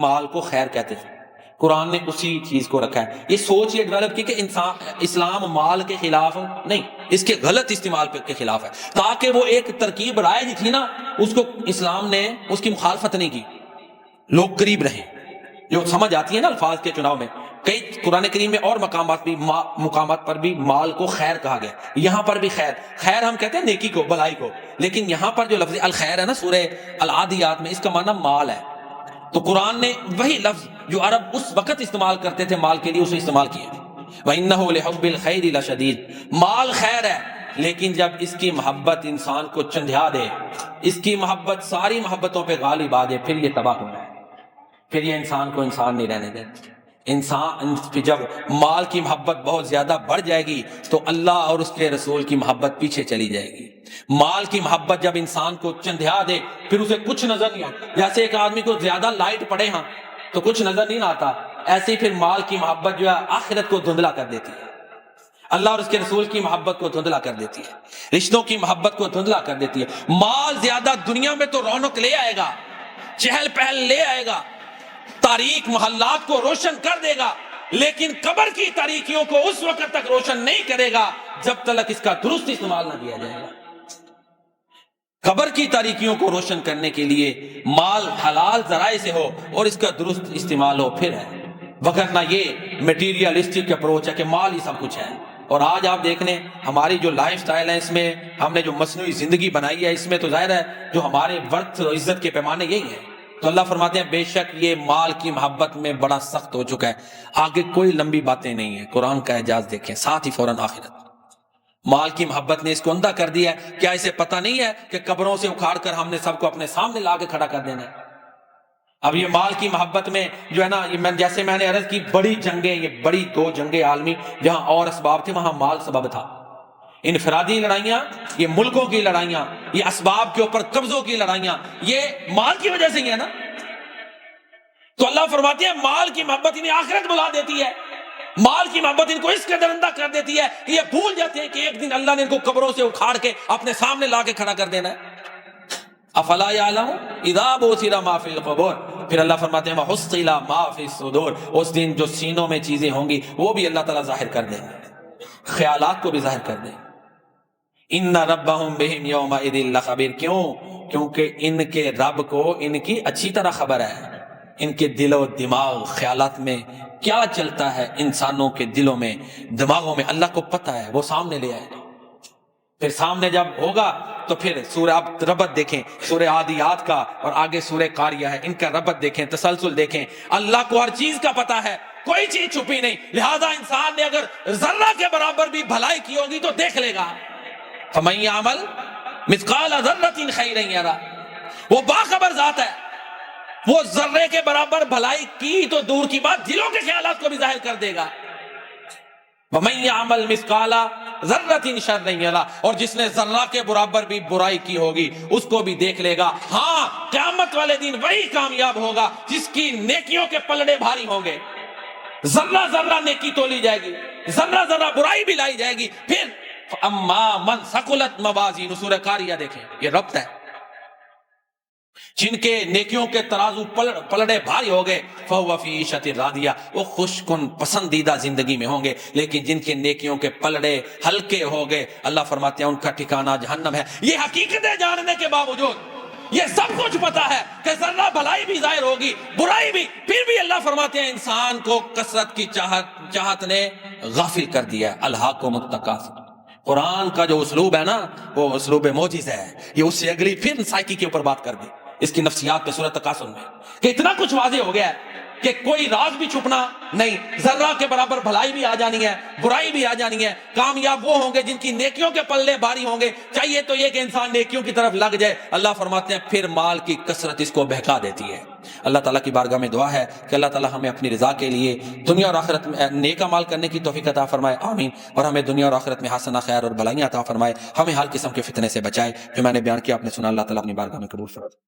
مال کو خیر کہتے تھے، قرآن نے اسی چیز کو رکھا ہے۔ یہ سوچ یہ ڈیولپ کی کہ اسلام مال کے خلاف نہیں، اس کے غلط استعمال کے خلاف ہے، تاکہ وہ ایک ترکیب رائج تھی نا، اس کو اسلام نے اس کی مخالفت نہیں کی، لوگ قریب رہیں۔ جو سمجھ آتی ہے نا الفاظ کے چناؤ میں، کئی قرآن کریم میں اور مقامات پر بھی مال کو خیر کہا گیا، یہاں پر بھی خیر ہم کہتے ہیں نیکی کو، بھلائی کو، لیکن یہاں پر جو لفظ الخیر ہے نا سورہ العادیات میں، اس کا معنی مال ہے۔ تو قرآن نے وہی لفظ جو عرب اس وقت استعمال کرتے تھے مال کے لیے، اسے استعمال کیا۔ وَإِنَّهُ لِحُبِّ الْخَيْرِ لَشَدِيدٌ، مال خیر ہے، لیکن جب اس کی محبت انسان کو چندھیا دے، اس کی محبت ساری محبتوں پہ غالب آ جائے، پھر یہ تباہ ہونا ہے، پھر یہ انسان کو انسان نہیں رہنے دیتا۔ انسان جب مال کی محبت بہت زیادہ بڑھ جائے گی تو اللہ اور اس کے رسول کی محبت پیچھے چلی جائے گی۔ مال کی محبت جب انسان کو چندھیا دے، پھر اسے کچھ نظر نہیں آتا۔ جیسے ایک آدمی کو زیادہ لائٹ پڑے ہاں تو کچھ نظر نہیں آتا، ایسے ہی پھر مال کی محبت جو ہے آخرت کو دھندلا کر دیتی ہے، اللہ اور اس کے رسول کی محبت کو دھندلا کر دیتی ہے، رشتوں کی محبت کو دھندلا کر دیتی ہے۔ مال زیادہ دنیا میں تو رونق لے آئے گا، چہل پہل لے آئے گا، تاریک محلات کو روشن کر دے گا، لیکن قبر کی تاریکیوں کو اس وقت تک روشن نہیں کرے گا جب تک اس کا درست استعمال نہ کیا جائے گا۔ قبر کی تاریکیوں کو روشن کرنے کے لیے مال حلال ذرائع سے ہو اور اس کا درست استعمال ہو، پھر ہے، وگرنہ یہ میٹیریلسٹک اپروچ ہے کہ مال ہی سب کچھ ہے۔ اور آج آپ دیکھ لیں ہماری جو لائف سٹائل ہے، اس میں ہم نے جو مصنوعی زندگی بنائی ہے، اس میں تو ظاہر ہے جو ہمارے ورتھ اور عزت کے پیمانے یہی ہیں۔ تو اللہ فرماتے ہیں بے شک یہ مال کی محبت میں بڑا سخت ہو چکا ہے۔ آگے کوئی لمبی باتیں نہیں ہیں، قرآن کا اعجاز دیکھیں، ساتھ ہی فوراً آخرت۔ مال کی محبت نے اس کو اندھا کر دیا ہے۔ کیا اسے پتہ نہیں ہے کہ قبروں سے اکھاڑ کر ہم نے سب کو اپنے سامنے لا کے کھڑا کر دینا ہے؟ اب یہ مال کی محبت میں جو ہے نا، جیسے میں نے عرض کی، بڑی جنگیں، یہ بڑی 2 جنگیں عالمی جہاں اور اسباب تھے، وہاں مال سبب تھا۔ انفرادی لڑائیاں، یہ ملکوں کی لڑائیاں، یہ اسباب کے اوپر قبضوں کی لڑائیاں، یہ مال کی وجہ سے ہی ہے نا۔ تو اللہ فرماتے ہیں مال کی محبت انہیں آخرت بلا دیتی ہے، مال کی محبت ان کو اس قدر اندھا کر دیتی ہے کہ یہ بھول جاتے ہیں کہ ایک دن اللہ نے ان کو قبروں سے اکھاڑ کے اپنے سامنے لا کے کھڑا کر دینا ہے۔ افلا یعلم اذا بوثر ما فی القبور، پھر اللہ فرماتے ہیں وحصل ما فی الصدور، اس دن جو سینوں میں چیزیں ہوں گی وہ بھی اللہ تعالیٰ ظاہر کر دیں گے، خیالات کو بھی ظاہر کر دیں۔ ان ربہم بہم یومئذ لخبیر، کیونکہ ان کے رب کو ان کی اچھی طرح خبر ہے، ان کے دل و دماغ خیالات میں کیا چلتا ہے، انسانوں کے دلوں میں دماغوں میں اللہ کو پتہ ہے، وہ سامنے لے آئے گا۔ پھر سامنے جب ہوگا تو پھر سورہ، آپ ربط دیکھیں سورہ عادیات کا اور آگے سورہ قاریہ ہے، ان کا ربط دیکھیں، تسلسل دیکھیں۔ اللہ کو ہر چیز کا پتہ ہے، کوئی چیز چھپی نہیں، لہذا انسان نے اگر ذرہ کے برابر بھی بھلائی کی ہوگی تو دیکھ لے گا۔ فَمَن يَعْمَلْ مِثْقَالَ ذَرَّةٍ خَيْرًا يَرَهُ، وہ باخبر ذات ہے، وہ ذرے کے برابر بھلائی کی تو دور کی بات، دلوں کے خیالات کو بھی ظاہر کر دے گا۔ وَمَن يَعْمَلْ مِثْقَالَ ذَرَّةٍ شَرًّا يَرَهُ، اور جس نے ذرہ کے برابر بھی برائی کی ہوگی اس کو بھی دیکھ لے گا۔ ہاں، قیامت والے دن وہی کامیاب ہوگا جس کی نیکیوں کے پلڑے بھاری ہوں گے، ذرہ ذرہ نیکی تولی جائے گی، ذرہ ذرہ برائی بھی لائی جائے گی۔ پھر اما من ثقلت موازینہ، سورہ قاریہ دیکھیں، یہ ربط ہے۔ جن کے نیکیوں کے ترازو پلڑے بھاری ہو گئے، فَهُوَ فِي عِيشَةٍ رَاضِيَةٍ، وہ خوش کن پسندیدہ زندگی میں ہوں گے۔ لیکن جن کے نیکیوں کے پلڑے ہلکے ہو گئے، اللہ فرماتے ہیں ان کا ٹھکانہ جہنم ہے۔ یہ حقیقتیں جاننے کے باوجود، یہ سب کچھ پتا ہے کہ ذرہ بھلائی بھی ظاہر ہوگی، برائی بھی، پھر بھی اللہ فرماتے ہیں انسان کو کثرت کی چاہت نے غافل کر دیا۔ الہاکم التکاثر، قرآن کا جو اسلوب ہے نا، وہ اسلوب موجز ہے۔ یہ اس سے اگلی پھر سائیکی کے اوپر بات کر دی، اس کی نفسیات پہ سورۃ تکاثر میں، کہ اتنا کچھ واضح ہو گیا ہے کہ کوئی راز بھی چھپنا نہیں، ذرہ کے برابر بھلائی بھی آ جانی ہے، برائی بھی آ جانی ہے۔ کامیاب وہ ہوں گے جن کی نیکیوں کے پلے بھاری ہوں گے۔ چاہیے تو یہ کہ انسان نیکیوں کی طرف لگ جائے۔ اللہ فرماتے ہیں پھر مال کی کثرت اس کو بہکا دیتی ہے۔ اللہ تعالیٰ کی بارگاہ میں دعا ہے کہ اللہ تعالیٰ ہمیں اپنی رضا کے لیے دنیا اور آخرت میں نیک اعمال کرنے کی توفیق عطا فرمائے، آمین۔ اور ہمیں دنیا اور آخرت میں حسنہ، خیر اور بھلائیاں عطا فرمائے، ہمیں ہر قسم کے فتنے سے بچائے۔ جو میں نے بیان کیا آپ نے سنا، اللہ تعالیٰ اپنی بارگاہ میں قبول فرمائے۔